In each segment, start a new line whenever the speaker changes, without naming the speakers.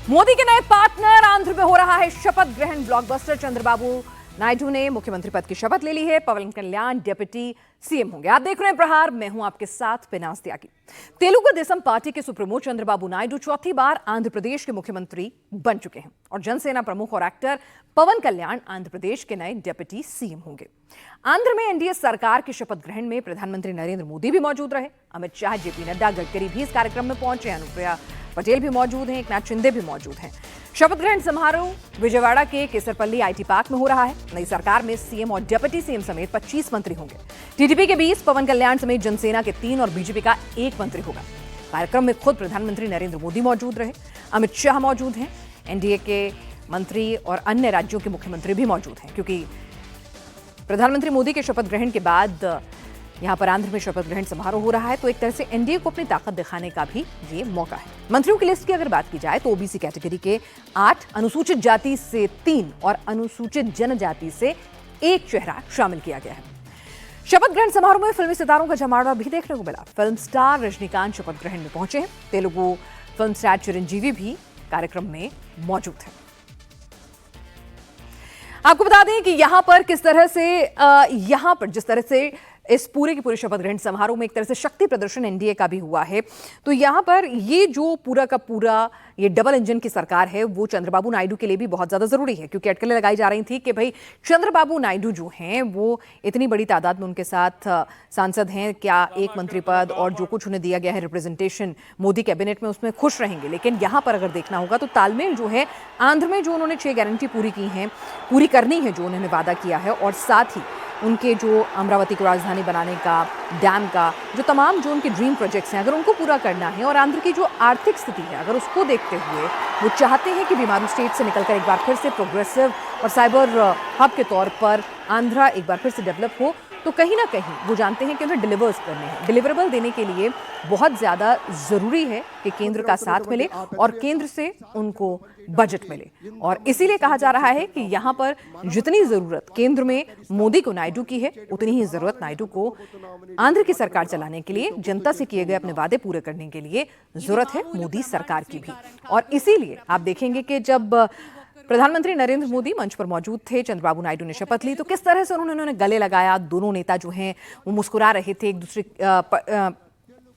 मोदी के नए पार्टनर आंध्र में हो रहा है शपथ ग्रहण। ब्लॉकबस्टर चंद्रबाबू नायडू ने मुख्यमंत्री पद की शपथ ले ली है। पवन कल्याण डिप्टी सीएम होंगे। आप देख रहे हैं प्रहार, मैं हूं आपके साथ पिनास त्यागी। तेलुगु देशम पार्टी के सुप्रीमो चंद्रबाबू नायडू चौथी बार आंध्र प्रदेश के मुख्यमंत्री बन चुके हैं और जनसेना प्रमुख और एक्टर पवन कल्याण आंध्र प्रदेश के नए डिप्टी सीएम होंगे। आंध्र में एनडीए सरकार के शपथ ग्रहण में प्रधानमंत्री नरेंद्र मोदी भी मौजूद रहे। अमित शाह, जेपी नड्डा, गडकरी भी इस कार्यक्रम में पहुंचे। अनुप्रिया पटेल भी मौजूद हैं, एकनाथ शिंदे भी मौजूद हैं। शपथ ग्रहण समारोह विजयवाड़ा के केसरपल्ली आईटी पार्क में हो रहा है। नई सरकार में सीएम और डिप्टी सीएम समेत 25 मंत्री होंगे। टीडीपी के 20, पवन कल्याण समेत जनसेना के 3 और बीजेपी का 1 मंत्री होगा। कार्यक्रम में खुद प्रधानमंत्री नरेंद्र मोदी मौजूद रहे। अमित शाह मौजूद हैं। एनडीए के मंत्री और अन्य राज्यों के मुख्यमंत्री भी मौजूद हैं, क्योंकि प्रधानमंत्री मोदी के शपथ ग्रहण के बाद यहां पर आंध्र में शपथ ग्रहण समारोह हो रहा है, तो एक तरह से एनडीए को अपनी ताकत दिखाने का भी ये मौका है। मंत्रियों की लिस्ट की अगर बात की जाए तो ओबीसी कैटेगरी के 8, अनुसूचित जाति से 3 और अनुसूचित जनजाति से 1 चेहरा शामिल किया गया है। शपथ ग्रहण समारोह में फिल्मी सितारों का जमावड़ा भी देखने को मिला। फिल्म स्टार रजनीकांत शपथ ग्रहण में पहुंचे हैं। तेलुगु फिल्म स्टार चिरंजीवी भी कार्यक्रम में मौजूद है। आपको बता दें कि यहां पर किस तरह से जिस तरह से इस पूरे की पूरे शपथ ग्रहण समारोह में एक तरह से शक्ति प्रदर्शन एनडीए का भी हुआ है, तो यहां पर ये जो पूरा का पूरा ये डबल इंजन की सरकार है वो चंद्रबाबू नायडू के लिए भी बहुत ज्यादा जरूरी है, क्योंकि अटकलें लगाई जा रही थी कि भाई चंद्रबाबू नायडू जो हैं वो इतनी बड़ी तादाद में उनके साथ सांसद हैं, क्या एक मंत्री पद और जो कुछ उन्हें दिया गया है रिप्रेजेंटेशन मोदी कैबिनेट में उसमें खुश रहेंगे। लेकिन यहां पर अगर देखना होगा तो तालमेल जो है आंध्र में जो उन्होंने 6 गारंटी पूरी करनी है जो उन्होंने वादा किया है, और साथ ही उनके जो अमरावती को राजधानी बनाने का, डैम का, जो तमाम जो उनके ड्रीम प्रोजेक्ट्स हैं, अगर उनको पूरा करना है और आंध्र की जो आर्थिक स्थिति है अगर उसको देखते हुए वो चाहते हैं कि बीमारू स्टेट से निकलकर एक बार फिर से प्रोग्रेसिव और साइबर हब के तौर पर आंध्रा एक बार फिर से डेवलप हो, तो कहीं ना कहीं वो जानते हैं कि उन्हें डिलीवर्स करने हैं। डिलीवरेबल देने के लिए बहुत ज़्यादा ज़रूरी है कि केंद्र का साथ मिले और केंद्र से उनको बजट मिले, और इसीलिए कहा जा रहा है कि यहाँ पर जितनी ज़रूरत केंद्र में मोदी को नायडू की है, उतनी ही ज़रूरत नायडू को आंध्र की सरकार चलाने के लिए, जनता से किए गए अपने वादे पूरे करने के लिए ज़रूरत है मोदी सरकार की भी। और इसीलिए आप देखेंगे कि जब प्रधानमंत्री नरेंद्र मोदी मंच पर मौजूद थे, चंद्रबाबू नायडू ने शपथ ली, तो किस तरह से उन्होंने गले लगाया। दोनों नेता जो हैं वो मुस्कुरा रहे थे एक दूसरे।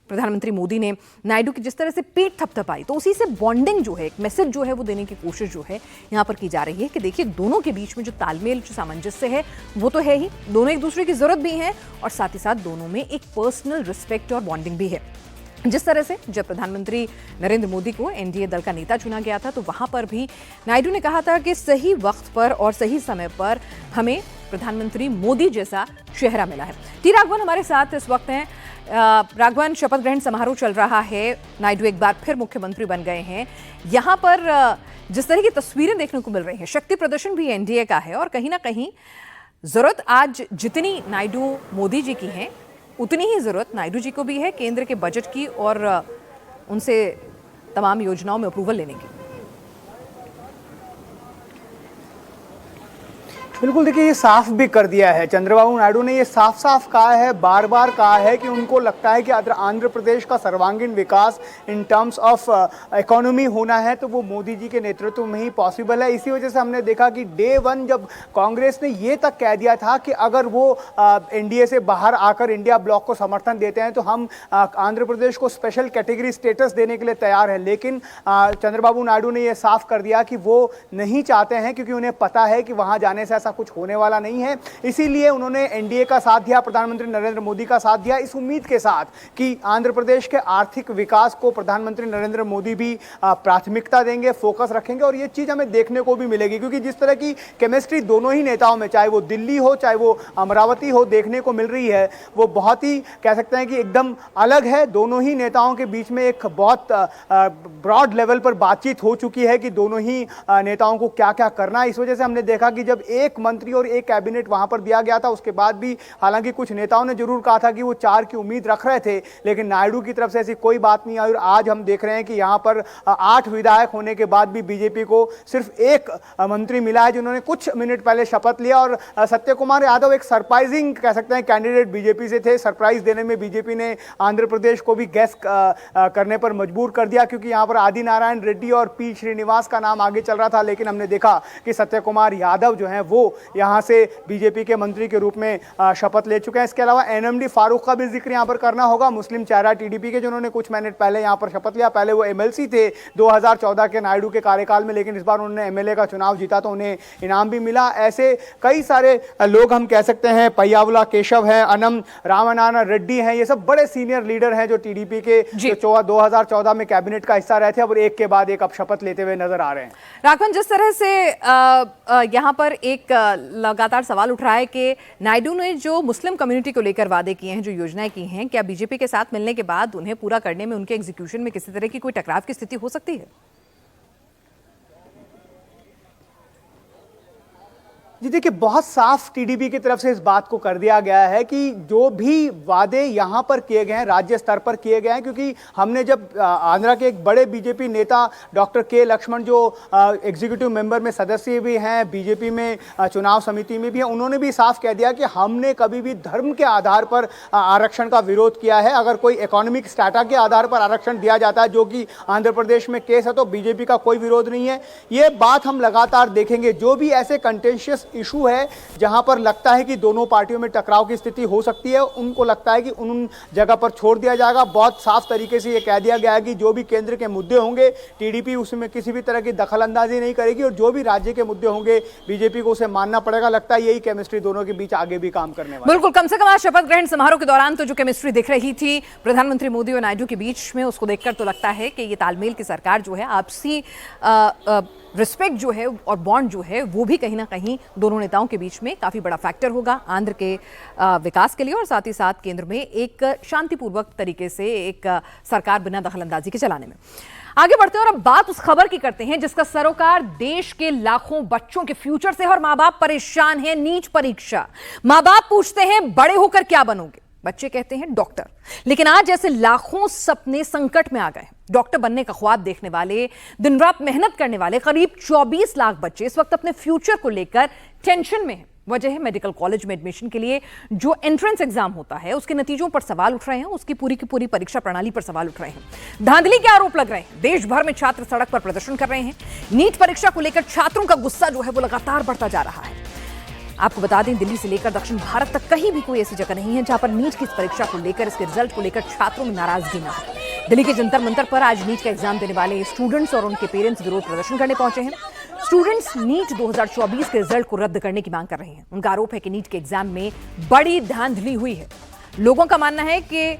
प्रधानमंत्री मोदी ने नायडू की जिस तरह से पीठ थपथपाई, तो उसी से बॉन्डिंग जो है, एक मैसेज जो है वो देने की कोशिश जो है यहाँ पर की जा रही है कि देखिए दोनों के बीच में जो तालमेल, जो सामंजस्य है वो तो है ही, दोनों एक दूसरे की जरूरत भी है और साथ ही साथ दोनों में एक पर्सनल रिस्पेक्ट और बॉन्डिंग भी है। जिस तरह से जब प्रधानमंत्री नरेंद्र मोदी को एनडीए दल का नेता चुना गया था, तो वहां पर भी नायडू ने कहा था कि सही वक्त पर और सही समय पर हमें प्रधानमंत्री मोदी जैसा चेहरा मिला है। टी राघवन हमारे साथ इस वक्त हैं। राघवन, शपथ ग्रहण समारोह चल रहा है, नायडू एक बार फिर मुख्यमंत्री बन गए हैं। यहाँ पर जिस तरह की तस्वीरें देखने को मिल रही हैं, शक्ति प्रदर्शन भी एनडीए का है और कहीं ना कहीं जरूरत आज जितनी नायडू मोदी जी की है उतनी ही जरूरत नायडू जी को भी है केंद्र के बजट की और उनसे तमाम योजनाओं में अप्रूवल लेने की।
बिल्कुल, देखिए ये साफ भी कर दिया है चंद्रबाबू नायडू ने, ये साफ साफ कहा है, बार बार कहा है कि उनको लगता है कि आंध्र प्रदेश का सर्वांगीण विकास इन टर्म्स ऑफ इकोनॉमी होना है तो वो मोदी जी के नेतृत्व में ही पॉसिबल है। इसी वजह से हमने देखा कि डे 1 जब कांग्रेस ने ये तक कह दिया था कि अगर वो एनडीए से बाहर आकर इंडिया ब्लॉक को समर्थन देते हैं तो हम आंध्र प्रदेश को स्पेशल कैटेगरी स्टेटस देने के लिए तैयार है, लेकिन चंद्रबाबू नायडू ने यह साफ कर दिया कि वो नहीं चाहते हैं, क्योंकि उन्हें पता है कि वहां जाने से कुछ होने वाला नहीं है। इसीलिए उन्होंने एनडीए का साथ दिया, प्रधानमंत्री नरेंद्र मोदी का साथ दिया, इस उम्मीद के साथ कि आंध्र प्रदेश के आर्थिक विकास को प्रधानमंत्री नरेंद्र मोदी भी प्राथमिकता देंगे, फोकस रखेंगे, और ये चीज हमें देखने को भी मिलेगी, क्योंकि जिस तरह की केमिस्ट्री दोनों ही नेताओं में, चाहे वो दिल्ली हो चाहे वो अमरावती हो, देखने को मिल रही है, वो बहुत ही कह सकते हैं कि एकदम अलग है। दोनों ही नेताओं के बीच में एक बहुत ब्रॉड लेवल पर बातचीत हो चुकी है कि दोनों ही नेताओं को क्या क्या करना है। इस वजह से हमने देखा कि जब एक मंत्री और 1 कैबिनेट वहां पर दिया गया था। उसके बाद भी हालांकि कुछ नेताओं ने जरूर कहा था कि वो 4 की उम्मीद रख रहे थे, लेकिन नायडू की तरफ से ऐसी कोई बात नहीं आई और आज हम देख रहे हैं कि यहां पर 8 विधायक होने के बाद भी बीजेपी को सिर्फ 1 मंत्री मिला है जिन्होंने कुछ मिनट पहले शपथ लिया। और सत्य कुमार यादव एक सरप्राइजिंग कह सकते हैं कैंडिडेट बीजेपी से थे। सरप्राइज देने में बीजेपी ने आंध्र प्रदेश को भी गैस करने पर मजबूर कर दिया, क्योंकि यहां पर आदि नारायण रेड्डी और पी श्रीनिवास का नाम आगे चल रहा था, लेकिन हमने देखा कि सत्य कुमार यादव जो हैं वो यहां से बीजेपी के मंत्री के रूप में शपथ ले चुके हैं। इसके अलावा एनएमडी फारूक का भी जिक्र यहां पर करना होगा, मुस्लिम चेहरा टीडीपी के, जिन्होंने कुछ मिनट पहले यहां पर शपथ लिया। पहले वो एमएलसी थे 2014 के नायडू के कार्यकाल में, लेकिन इस बार उन्होंने एमएलए का चुनाव जीता तो उन्हें इनाम भी मिला। ऐसे कई सारे लोग हम कह सकते हैं, पय्यावला केशव है, अनम रामनारायण रेड्डी हैं, ये सब बड़े सीनियर लीडर हैं जो टीडीपी के 2014 में कैबिनेट का हिस्सा रहे थे, अब एक के बाद एक अब शपथ लेते हुए नजर आ रहे हैं।
राघवन, जिस तरह से यहाँ पर एक लगातार सवाल उठ रहा है कि नायडू ने जो मुस्लिम कम्युनिटी को लेकर वादे किए हैं, जो योजनाएं की हैं, क्या बीजेपी के साथ मिलने के बाद उन्हें पूरा करने में, उनके एग्जीक्यूशन में किसी तरह की कोई टकराव की स्थिति हो सकती है?
जी देखिए, बहुत साफ टीडीपी की तरफ से इस बात को कर दिया गया है कि जो भी वादे यहां पर किए गए हैं राज्य स्तर पर किए गए हैं, क्योंकि हमने जब आंध्रा के एक बड़े बीजेपी नेता डॉक्टर के लक्ष्मण जो एग्जीक्यूटिव मेंबर में सदस्य भी हैं, बीजेपी में चुनाव समिति में भी हैं, उन्होंने भी साफ कह दिया कि हमने कभी भी धर्म के आधार पर आरक्षण का विरोध किया है। अगर कोई इकोनॉमिक स्टाटा के आधार पर आरक्षण दिया जाता है, जो कि आंध्र प्रदेश में केस है, तो बीजेपी का कोई विरोध नहीं है। ये बात हम लगातार देखेंगे। जो भी ऐसे कंटेंशियस इशू है जहां पर लगता है कि दोनों पार्टियों में टकराव की स्थिति हो सकती है, उनको लगता है कि उन जगह पर छोड़ दिया जाएगा। बहुत साफ तरीके से यह कह दिया गया है कि जो भी केंद्र के मुद्दे होंगे टीडीपी उसमें किसी भी तरह की दखलंदाजी नहीं करेगी, और जो भी राज्य के मुद्दे होंगे बीजेपी को उसे मानना पड़ेगा। लगता है यही केमिस्ट्री दोनों के बीच आगे भी काम करने वाली है।
बिल्कुल, कम से कम आज शपथ ग्रहण समारोह के दौरान तो जो केमिस्ट्री दिख रही थी प्रधानमंत्री मोदी और नायडू के बीच में, उसको देखकर तो लगता है कि ये तालमेल की सरकार जो है, आपसी रिस्पेक्ट जो है और बॉन्ड जो है, वो भी कहीं ना कहीं दोनों नेताओं के बीच में काफी बड़ा फैक्टर होगा आंध्र के विकास के लिए, और साथ ही साथ केंद्र में एक शांतिपूर्वक तरीके से एक सरकार बिना दखलंदाजी के चलाने में। आगे बढ़ते हैं और अब बात उस खबर की करते हैं जिसका सरोकार देश के लाखों बच्चों के फ्यूचर से, और माँ बाप परेशान हैं। नीट परीक्षा, माँ बाप पूछते हैं बड़े होकर क्या बनोगे, बच्चे कहते हैं डॉक्टर। लेकिन आज ऐसे लाखों सपने संकट में आ गए। डॉक्टर बनने का ख्वाब देखने वाले, दिन रात मेहनत करने वाले करीब 24 लाख बच्चे इस वक्त अपने फ्यूचर को लेकर टेंशन में हैं। वजह है मेडिकल कॉलेज में एडमिशन के लिए जो एंट्रेंस एग्जाम होता है, उसके नतीजों पर सवाल उठ रहे हैं, उसकी पूरी की पूरी परीक्षा प्रणाली पर सवाल उठ रहे हैं। धांधली के आरोप लग रहे हैं। देश भर में छात्र सड़क पर प्रदर्शन कर रहे हैं। नीट परीक्षा को लेकर छात्रों का गुस्सा जो है वो लगातार बढ़ता जा रहा है। आपको बता दें, दिल्ली से लेकर दक्षिण भारत तक कहीं भी कोई ऐसी जगह नहीं है जहां पर नीट की इस परीक्षा को लेकर, इसके रिजल्ट को लेकर छात्रों में नाराजगी ना हो। दिल्ली के जंतर मंतर पर आज नीट का एग्जाम देने वाले स्टूडेंट्स और उनके पेरेंट्स विरोध प्रदर्शन करने पहुंचे हैं। स्टूडेंट्स नीट 2024 के रिजल्ट को रद्द करने की मांग कर रहे हैं। उनका आरोप है कि नीट के एग्जाम में बड़ी धांधली हुई है। लोगों का मानना है कि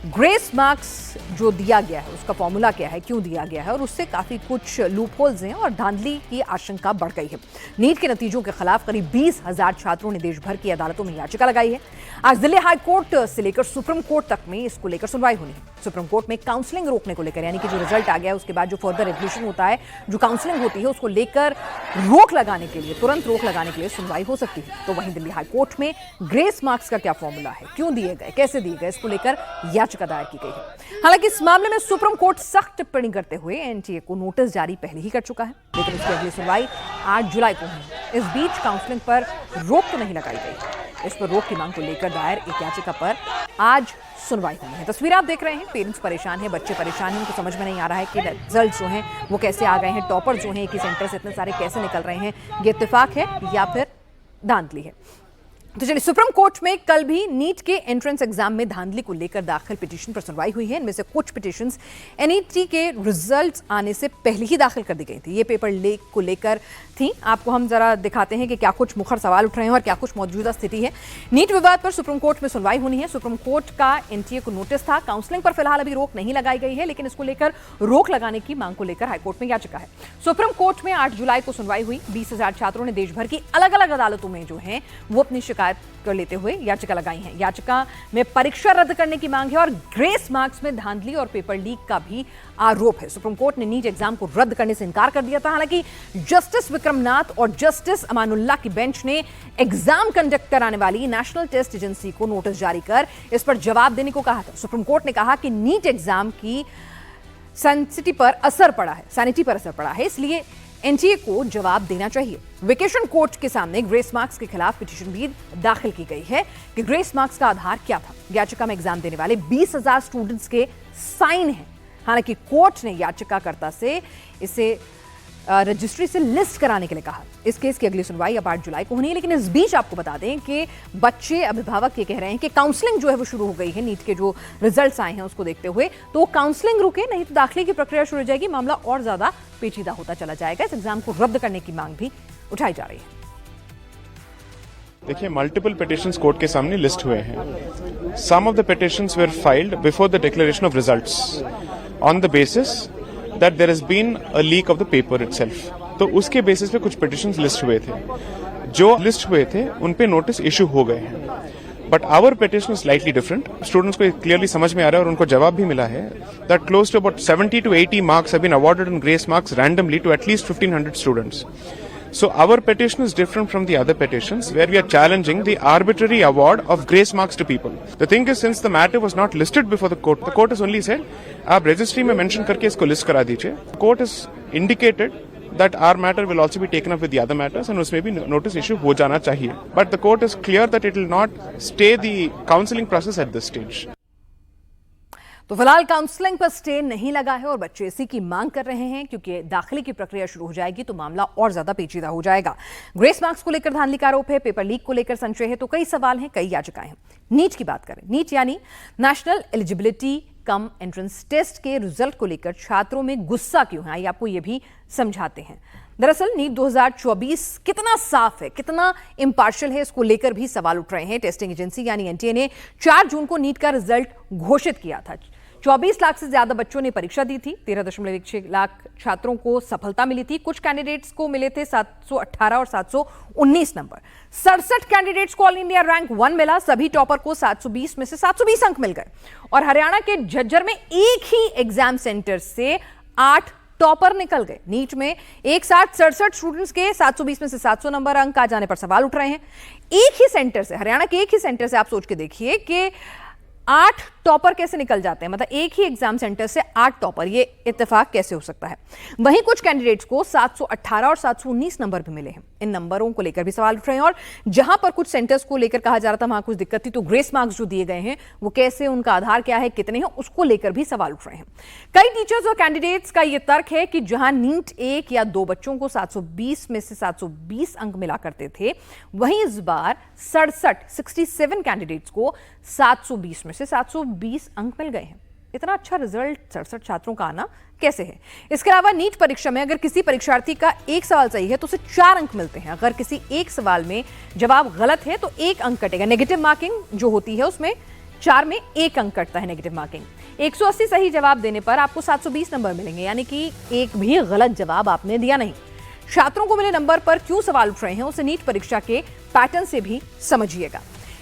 ग्रेस मार्क्स जो दिया गया है उसका फॉर्मूला क्या है, क्यों दिया गया है, और उससे काफी कुछ लूपहोल्स हैं और धांधली की आशंका बढ़ गई है। नीट के नतीजों के खिलाफ करीब 20,000 छात्रों ने देश भर की अदालतों में याचिका लगाई है। आज दिल्ली हाई कोर्ट से लेकर सुप्रीम कोर्ट तक में इसको लेकर सुनवाई होनी है। सुप्रीम कोर्ट में काउंसलिंग रोकने को लेकर, यानी कि जो रिजल्ट आ गया है उसके बाद जो फर्दर एडमिशन होता है, जो काउंसलिंग होती है, उसको लेकर रोक लगाने के लिए, तुरंत रोक लगाने के लिए सुनवाई हो सकती है। तो वहीं दिल्ली हाई कोर्ट में ग्रेस मार्क्स का क्या फॉर्मूला है, क्यों दिए गए, कैसे दिए गए, इसको लेकर याचिका दायर की गई है। हालांकि इस मामले में सुप्रीम कोर्ट सख्त टिप्पणी करते हुए एनटीए को नोटिस जारी पहले ही कर चुका है, लेकिन उसकी अगली सुनवाई 8 जुलाई को है। इस बीच काउंसलिंग पर रोक तो नहीं लगाई गई। इस पर रोक की मांग को लेकर दायर एक याचिका पर आज सुनवाई होनी है। तस्वीर आप देख रहे हैं, पेरेंट्स परेशान हैं, बच्चे परेशान हैं। उनको समझ में नहीं आ रहा है कि रिजल्ट जो हैं वो कैसे आ गए हैं, टॉपर जो हैं एक ही सेंटर से इतने सारे कैसे निकल रहे हैं, ये इत्तेफाक है या फिर धांधली है। तो चलिए, सुप्रीम कोर्ट में कल भी नीट के एंट्रेंस एग्जाम में धांधली को लेकर दाखिल पिटीशन पर सुनवाई हुई है। इनमें से कुछ पिटीशंस एनईटी के रिजल्ट्स आने से पहले ही दाखिल कर दी गई थी। ये पेपर लीक को लेकर थी। आपको हम जरा दिखाते हैं कि क्या कुछ मुखर सवाल उठ रहे हैं और क्या कुछ मौजूदा स्थिति है। नीट विवाद पर सुप्रीम कोर्ट में सुनवाई होनी है। सुप्रीम कोर्ट का एनटीए को नोटिस था। काउंसलिंग पर फिलहाल अभी रोक नहीं लगाई गई है, लेकिन इसको लेकर रोक लगाने की मांग को लेकर हाईकोर्ट में याचिका है। सुप्रीम कोर्ट में 8 जुलाई को सुनवाई हुई। 20,000 छात्रों ने देश भर की अलग अलग अदालतों में जो है वो अपनी शिकायत शिकायत कर लेते हुए याचिका लगाई है। याचिका में परीक्षा रद्द करने की मांग है और ग्रेस मार्क्स में धांधली और पेपर लीक का भी आरोप है। सुप्रीम कोर्ट ने नीट एग्जाम को रद्द करने से इनकार कर दिया था। हालांकि जस्टिस विक्रमनाथ और जस्टिस अमानुल्लाह की बेंच ने एग्जाम कंडक्ट कराने वाली नेशनल टेस्ट एजेंसी को नोटिस जारी कर इस पर जवाब देने को कहा था। सुप्रीम कोर्ट ने कहा कि नीट एग्जाम की सैनिटी पर असर पड़ा है, इसलिए एनटीए को जवाब देना चाहिए। वेकेशन कोर्ट के सामने ग्रेस मार्क्स के खिलाफ पिटीशन भी दाखिल की गई है कि ग्रेस मार्क्स का आधार क्या था। याचिका में एग्जाम देने वाले 20,000 स्टूडेंट्स के साइन हैं। हालांकि कोर्ट ने याचिकाकर्ता से इसे रजिस्ट्री से लिस्ट कराने के लिए कहा। इस केस की अगली सुनवाई अब 8 जुलाई को होनी है। लेकिन इस बीच आपको बता दें कि बच्चे, अभिभावक ये कह रहे हैं कि काउंसलिंग जो है वो शुरू हो गई है। नीट के जो रिजल्ट्स आए हैं उसको देखते हुए तो काउंसलिंग रुके, नहीं तो दाखिले की प्रक्रिया शुरू हो जाएगी, मामला और ज्यादा पेचीदा होता चला जाएगा। इस एग्जाम को रद्द करने की मांग भी उठाई जा रही है।
देखिए, मल्टीपल पिटिशंस कोर्ट के सामने लिस्ट हुए हैं। Some of the petitions were filed before the declaration of results on the basis that there has been a leak of the paper itself. तो उसके बेसिस पे कुछ पिटिशंस लिस्ट हुए थे। जो लिस्ट हुए थे उन पे नोटिस इशू हो गए हैं। But our petition is slightly different. Students को क्लियरली समझ में आ रहा है और उनको जवाब भी मिला है that close to about 70 to 80 marks have been awarded in grace marks randomly to at least 1500 students. So our petition is different from the other petitions where we are challenging the arbitrary award of grace marks to people. The thing is, since the matter was not listed before the court has only said, आप registry में mention करके इसको list करा दीजिए. The court has indicated that our matter will also be taken up with the other matters and उसमें भी notice issue हो जाना चाहिए. But the court is clear that it will not stay the counseling process at this stage.
तो फिलहाल counselling पर stay नहीं लगा है और बच्चे इसी की मांग कर रहे हैं, क्योंकि दाखिले की प्रक्रिया शुरू हो जाएगी तो मामला और ज्यादा पेचीदा हो जाएगा। ग्रेस मार्क्स को लेकर धांधली का आरोप है, पेपर लीक को लेकर संशय है, तो कई सवाल हैं, कई याचिकाएं हैं। नीट की बात करें, नीट यानी national eligibility cum entrance test के रिजल्ट को लेकर छात्रों में गुस्सा क्यों है, आइए आपको यह भी समझाते हैं। दरअसल नीट 2024 कितना साफ है, कितना इम्पार्शियल है, इसको लेकर भी सवाल उठ रहे हैं। टेस्टिंग एजेंसी यानी एनटीए ने 4 जून को नीट का रिजल्ट घोषित किया था। 24 लाख से ज्यादा बच्चों ने परीक्षा दी थी। 13.16 लाख छात्रों को सफलता मिली थी। कुछ कैंडिडेट्स को मिले थे 718 और 719 नंबर। 67 कैंडिडेट्स को ऑल इंडिया रैंक 1 मिला। सभी टॉपर को 720 में से 720 अंक मिल गए। और हरियाणा के झज्जर में एक ही एग्जाम सेंटर से 8 टॉपर निकल गए। नीट में एक साथ 67 स्टूडेंट्स के 720 में से 700 नंबर अंक आ जाने पर सवाल उठ रहे हैं। एक ही सेंटर से, हरियाणा के एक ही सेंटर से आप सोच के देखिए कि 8 टॉपर कैसे निकल जाते हैं, मतलब एक ही एग्जाम सेंटर से 8 टॉपर, ये इत्तेफाक कैसे हो सकता है। वहीं कुछ कैंडिडेट्स को 718 और 719 नंबर भी मिले हैं। इन नंबरों को लेकर भी सवाल उठ रहे हैं और जहां पर कुछ सेंटर्स को लेकर कहा जा रहा था वहां कुछ दिक्कत थी, तो ग्रेस मार्क्स जो दिए गए हैं वो कैसे, उनका आधार क्या है, कितने हैं, उसको लेकर भी सवाल उठ रहे हैं। कई टीचर्स और कैंडिडेट्स का यह तर्क है कि जहां नीट 1 या 2 बच्चों को 720 में से 720 अंक मिला करते थे, वहीं इस बार 67 कैंडिडेट्स को 720 में से 720 अंक मिल गए हैं। इतना अच्छा रिजल्ट 67 छात्रों का आना कैसे है? इसके अलावा नीट परीक्षा में अगर किसी परीक्षार्थी का एक सवाल सही है तो उसे 4 अंक मिलते हैं। अगर किसी एक सवाल में जवाब गलत है तो 1 अंक कटेगा। नेगेटिव मार्किंग जो होती है उसमें 4 में 1 अंक कटता है नेगेटिव मार्किंग। 180 सही जवाब देने पर आपको 720 नंबर मिलेंगे, यानी कि एक भी गलत जवाब आपने दिया नहीं। छात्रों को मिले नंबर पर क्यों सवाल उठ रहे हैं उसे नीट परीक्षा के पैटर्न से भी समझिएगा।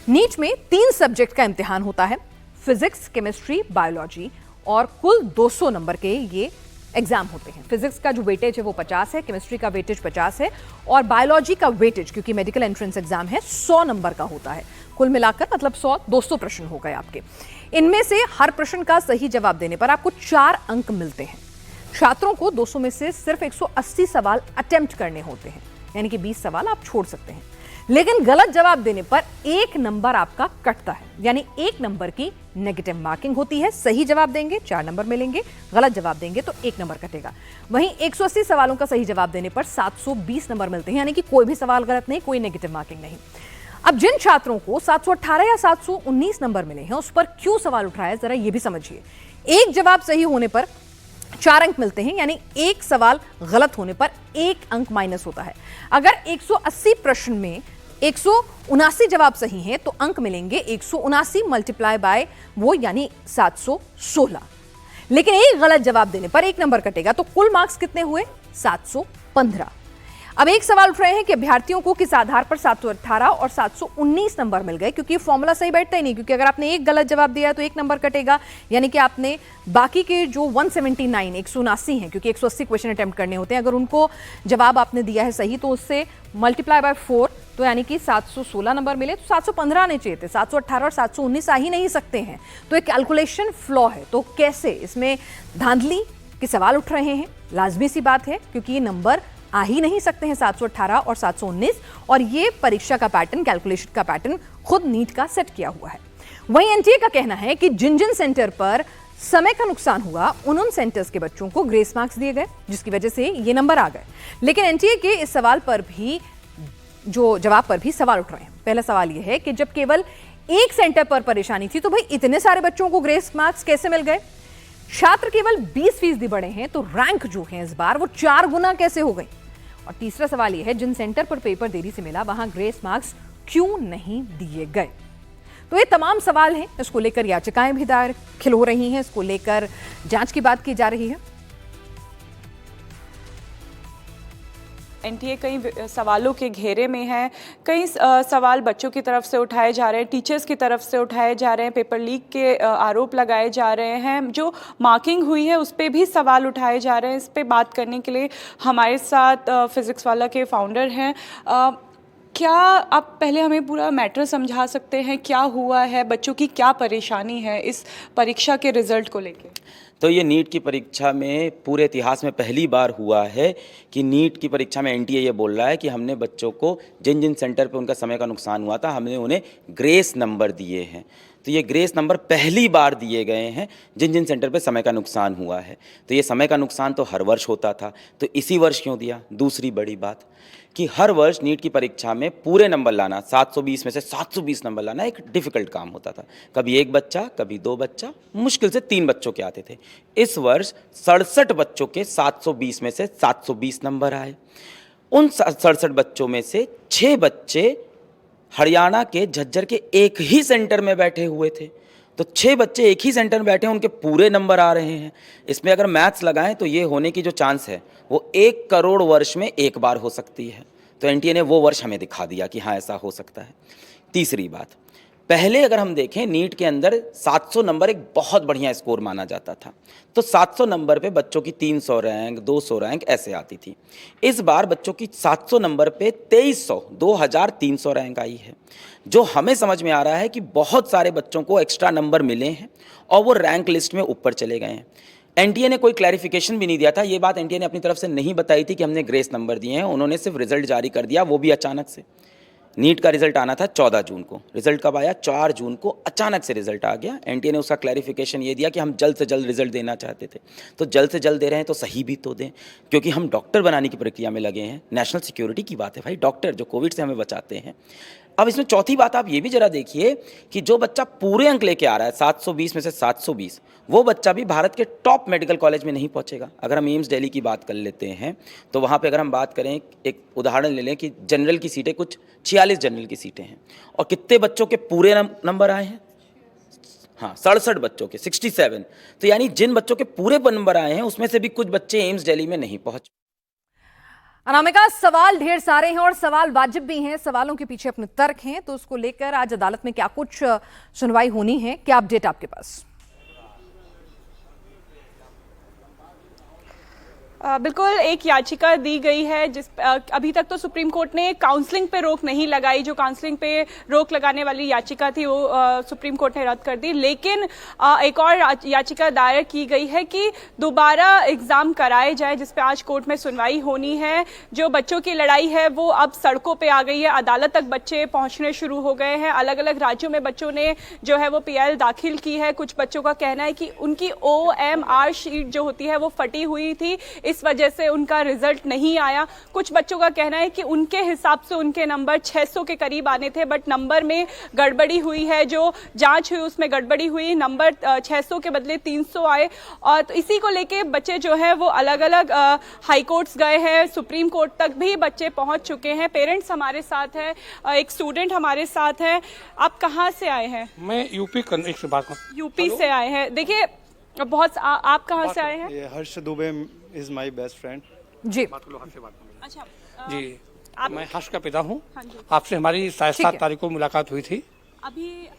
नीट में 3 सब्जेक्ट का इम्तिहान होता है, फिजिक्स, केमिस्ट्री, बायोलॉजी, और कुल 200 नंबर के ये एग्जाम होते हैं। फिजिक्स का जो वेटेज है वो 50 है, केमिस्ट्री का वेटेज 50 है और बायोलॉजी का वेटेज, क्योंकि मेडिकल एंट्रेंस एग्जाम है, 100 नंबर का होता है। कुल मिलाकर मतलब 200 प्रश्न हो गए आपके। इनमें से हर प्रश्न का सही जवाब देने पर आपको 4 अंक मिलते हैं। छात्रों को 200 में से सिर्फ 180 सवाल अटेम्प्ट करने होते हैं, यानी कि 20 सवाल आप छोड़ सकते हैं। लेकिन गलत जवाब देने पर 1 नंबर आपका कटता है, यानी 1 नंबर की नेगेटिव मार्किंग होती है। सही जवाब देंगे 4 नंबर मिलेंगे, गलत जवाब देंगे तो 1 नंबर कटेगा। वहीं 180 सवालों का सही जवाब देने पर 720 नंबर मिलते हैं, यानी कि कोई भी सवाल गलत नहीं, कोई नेगेटिव मार्किंग नहीं। अब जिन छात्रों को 718 या 719 नंबर मिले हैं उस पर क्यों सवाल उठ रहा है, जरा ये भी समझिए। एक जवाब सही होने पर 4 अंक मिलते हैं, यानी एक सवाल गलत होने पर 1 अंक माइनस होता है। अगर 180 प्रश्न में 179 जवाब सही हैं तो अंक मिलेंगे 179 मल्टीप्लाई बाय वो, यानी 716। लेकिन एक गलत जवाब देने पर 1 नंबर कटेगा, तो कुल मार्क्स कितने हुए? 715। अब एक सवाल उठ रहे हैं कि अभ्यर्थियों को किस आधार पर 718 और 719 नंबर मिल गए, क्योंकि फॉर्मूला सही बैठता ही नहीं, क्योंकि अगर आपने एक गलत जवाब दिया है तो एक नंबर कटेगा, यानी कि आपने बाकी के जो 179 179 हैं, क्योंकि 180 क्वेश्चन अटेम्प्ट करने होते हैं, अगर उनको जवाब आपने दिया है सही तो उससे मल्टीप्लाई बाय 4, तो यानी कि 716 नंबर मिले, तो 715 आने चाहिए थे, 718 और 719 आ ही नहीं सकते हैं। तो एक कैलकुलेशन फ्लॉ है। तो कैसे इसमें धांधली के सवाल उठ रहे हैं, लाजमी सी बात है, क्योंकि ये नंबर आ ही नहीं सकते हैं 718 और 719, और ये परीक्षा का पैटर्न, कैलकुलेशन का पैटर्न खुद नीट का सेट किया हुआ है। वहीं एनटीए का कहना है कि जिन जिन सेंटर पर समय का नुकसान हुआ उन सेंटर्स के बच्चों को ग्रेस मार्क्स दिए गए, जिसकी वजह से ये नंबर आ गए। लेकिन एनटीए के इस सवाल पर भी, जो जवाब पर भी सवाल उठ रहे हैं। पहला सवाल यह है कि जब केवल एक सेंटर पर परेशानी थी तो भाई इतने सारे बच्चों को ग्रेस मार्क्स कैसे मिल गए? छात्र केवल 20% बढ़े हैं तो रैंक जो है इस बार वो 4 गुना कैसे हो गई? और तीसरा सवाल यह है, जिन सेंटर पर पेपर देरी से मिला वहां ग्रेस मार्क्स क्यों नहीं दिए गए? तो ये तमाम सवाल हैं, इसको लेकर याचिकाएं भी दाखिल हो रही हैं, इसको लेकर जांच की बात की जा रही है।
एनटीए कई सवालों के घेरे में है, कई सवाल बच्चों की तरफ से उठाए जा रहे हैं, टीचर्स की तरफ से उठाए जा रहे हैं, पेपर लीक के आरोप लगाए जा रहे हैं, जो मार्किंग हुई है उस पर भी सवाल उठाए जा रहे हैं। इस पे बात करने के लिए हमारे साथ फिज़िक्स वाला के फाउंडर हैं। क्या आप पहले हमें पूरा मैटर समझा सकते हैं, क्या हुआ है, बच्चों की क्या परेशानी है इस परीक्षा के रिजल्ट को लेकर?
तो ये नीट की परीक्षा में पूरे इतिहास में पहली बार हुआ है कि नीट की परीक्षा में एनटीए ये बोल रहा है कि हमने बच्चों को जिन जिन सेंटर पे उनका समय का नुकसान हुआ था हमने उन्हें ग्रेस नंबर दिए हैं। तो ये ग्रेस नंबर पहली बार दिए गए हैं जिन जिन सेंटर पे समय का नुकसान हुआ है। तो ये समय का नुकसान तो हर वर्ष होता था, तो इसी वर्ष क्यों दिया? दूसरी बड़ी बात कि हर वर्ष नीट की परीक्षा में पूरे नंबर लाना, 720 में से 720 नंबर लाना एक डिफ़िकल्ट काम होता था। कभी एक बच्चा, कभी 2 बच्चा, मुश्किल से 3 बच्चों के आते थे। इस वर्ष 67 बच्चों के 720 में से 720 नंबर आए। उन 67 बच्चों में से 6 बच्चे हरियाणा के झज्जर के एक ही सेंटर में बैठे हुए थे। तो 6 बच्चे एक ही सेंटर में बैठे हैं, उनके पूरे नंबर आ रहे हैं। इसमें अगर मैथ्स लगाएं तो ये होने की जो चांस है वो 1 करोड़ वर्ष में एक बार हो सकती है। तो एनटीए ने वो वर्ष हमें दिखा दिया कि हाँ ऐसा हो सकता है। तीसरी बात, पहले अगर हम देखें नीट के अंदर 700 नंबर एक बहुत बढ़िया स्कोर माना जाता था। तो 700 नंबर पे बच्चों की 300 रैंक, 200 रैंक ऐसे आती थी। इस बार बच्चों की 700 नंबर पे 2300 रैंक आई है। जो हमें समझ में आ रहा है कि बहुत सारे बच्चों को एक्स्ट्रा नंबर मिले हैं और वो रैंक लिस्ट में ऊपर चले गए हैं। एनटीए ने कोई क्लैरिफिकेशन भी नहीं दिया था। ये बात एनटीए ने अपनी तरफ से नहीं बताई थी कि हमने ग्रेस नंबर दिए हैं। उन्होंने सिर्फ रिजल्ट जारी कर दिया, वो भी अचानक से। नीट का रिजल्ट आना था 14 जून को, रिजल्ट कब आया? 4 जून को अचानक से रिजल्ट आ गया। एनटीए ने उसका क्लैरिफिकेशन ये दिया कि हम जल्द से जल्द रिजल्ट देना चाहते थे। तो जल्द से जल्द दे रहे हैं तो सही भी तो दें, क्योंकि हम डॉक्टर बनाने की प्रक्रिया में लगे हैं। नेशनल सिक्योरिटी की बात है भाई, डॉक्टर जो कोविड से हमें बचाते हैं। अब इसमें चौथी बात आप ये भी जरा देखिए कि जो बच्चा पूरे अंक लेके आ रहा है 720 में से 720, वो बच्चा भी भारत के टॉप मेडिकल कॉलेज में नहीं पहुंचेगा। अगर हम एम्स दिल्ली की बात कर लेते हैं तो वहाँ पे अगर हम बात करें, एक उदाहरण ले लें कि जनरल की सीटें कुछ 46 जनरल की सीटें हैं और कितने बच्चों के पूरे नंबर आए हैं? हाँ, 67 बच्चों के 67। तो यानी जिन बच्चों के पूरे नंबर आए हैं उसमें से भी कुछ बच्चे एम्स दिल्ली में नहीं पहुँच।
अनामिका, सवाल ढेर सारे हैं और सवाल वाजिब भी हैं, सवालों के पीछे अपने तर्क हैं, तो उसको लेकर आज अदालत में क्या कुछ सुनवाई होनी है, क्या अपडेट आपके पास?
बिल्कुल, एक याचिका दी गई है जिस अभी तक तो सुप्रीम कोर्ट ने काउंसलिंग पे रोक नहीं लगाई। जो काउंसलिंग पे रोक लगाने वाली याचिका थी वो सुप्रीम कोर्ट ने रद्द कर दी। लेकिन एक और याचिका दायर की गई है कि दोबारा एग्जाम कराए जाए, जिस पे आज कोर्ट में सुनवाई होनी है। जो बच्चों की लड़ाई है वो अब सड़कों पे आ गई है, अदालत तक बच्चे पहुंचने शुरू हो गए हैं। अलग अलग राज्यों में बच्चों ने जो है वो पीएल दाखिल की है। कुछ बच्चों का कहना है कि उनकी OMR शीट जो होती है वो फटी हुई थी, इस वजह से उनका रिजल्ट नहीं आया। कुछ बच्चों का कहना है कि उनके हिसाब से उनके नंबर 600 के करीब आने थे, बट नंबर में गड़बड़ी हुई है। जो जांच हुई उसमें गड़बड़ी हुई, नंबर 600 के बदले 300 आए। और तो इसी को लेके बच्चे जो है वो अलग अलग हाई कोर्ट्स गए हैं, सुप्रीम कोर्ट तक भी बच्चे पहुंच चुके हैं। पेरेंट्स हमारे साथ है, एक स्टूडेंट हमारे साथ है। आप कहाँ से आए हैं?
मैं यूपी से बात कर।
यूपी से आए हैं। देखिए बहुत आप कहाँ से आए हैं?
ये Harsh Dubey is my best friend.
जी
अच्छा,
जी
आप-
मैं हर्ष का पिता हूँ।
हाँ जी।
आपसे हमारी शायद
ठीक है।
7 तारीख को मुलाकात हुई थी।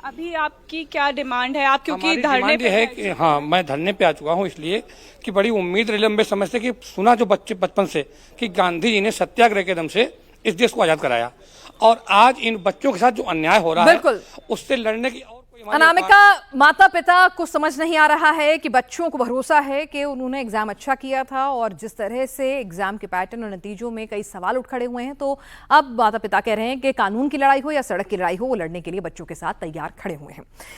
अभी आपकी क्या डिमांड है? आप क्योंकि
हमारी
धरने
डिमांड
पे
ये है
हैं।
कि हाँ, मैं धरने पे आ चुका हूँ इसलिए कि बड़ी उम्मीद रही लंबे समय से, कि सुना जो बच्चे बचपन से कि गांधी जी ने सत्याग्रह के दम से इस देश को आजाद कराया, और आज इन बच्चों के साथ जो अन्याय हो रहा है
बिल्कुल।
उससे लड़ने की और कोई हमारे
अनामिका, माता पिता को समझ नहीं आ रहा है कि बच्चों को भरोसा है कि उन्होंने एग्जाम अच्छा किया था, और जिस तरह से एग्जाम के पैटर्न और नतीजों में कई सवाल उठ खड़े हुए हैं, तो अब माता पिता कह रहे हैं कि कानून की लड़ाई हो या सड़क की लड़ाई हो, वो लड़ने के लिए बच्चों के साथ तैयार खड़े हुए हैं।